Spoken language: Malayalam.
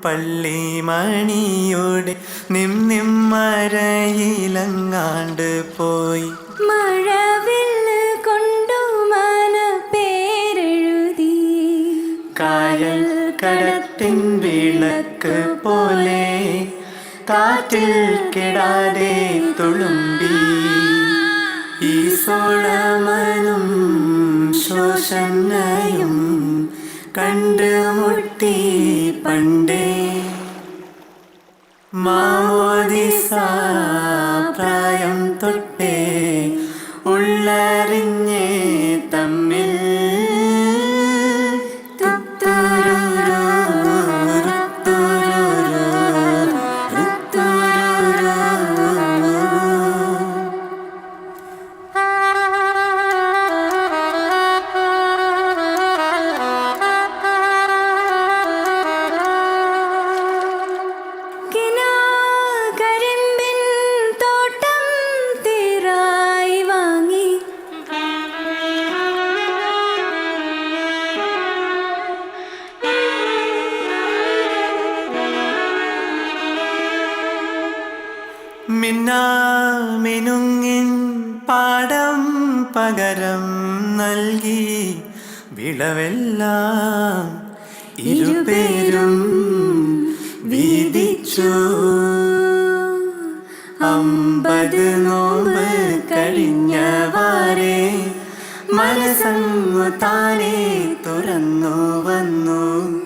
പള്ളിമണിയുടെ നിമ്മറയിലങ്ങാണ്ട് പോയി. മഴവില്ല് കൊണ്ടു മന പേരെഴുതി കായൽ കടത്തിൻ വിളക്ക് പോലെ കാറ്റിൽ കെടാതെ തുളുമ്പി. ഈ സോളമനും ശോഷണയും കണ്ടുമുട്ടി പണ്ടേ. മാമോദിസ പ്രായം തൊട്ടേ ഉള്ളറിഞ്ഞേ തമ്മിൽ. മിന്നുങ്ങിൻ പാടം പകരം നൽകി വിളവെല്ലാം ഇരുപേരും വീതിച്ചു. 50 നോമ്പ് കഴിഞ്ഞവാറേ മനസ്സങ്ങു താനേ തുറന്നു വന്നു.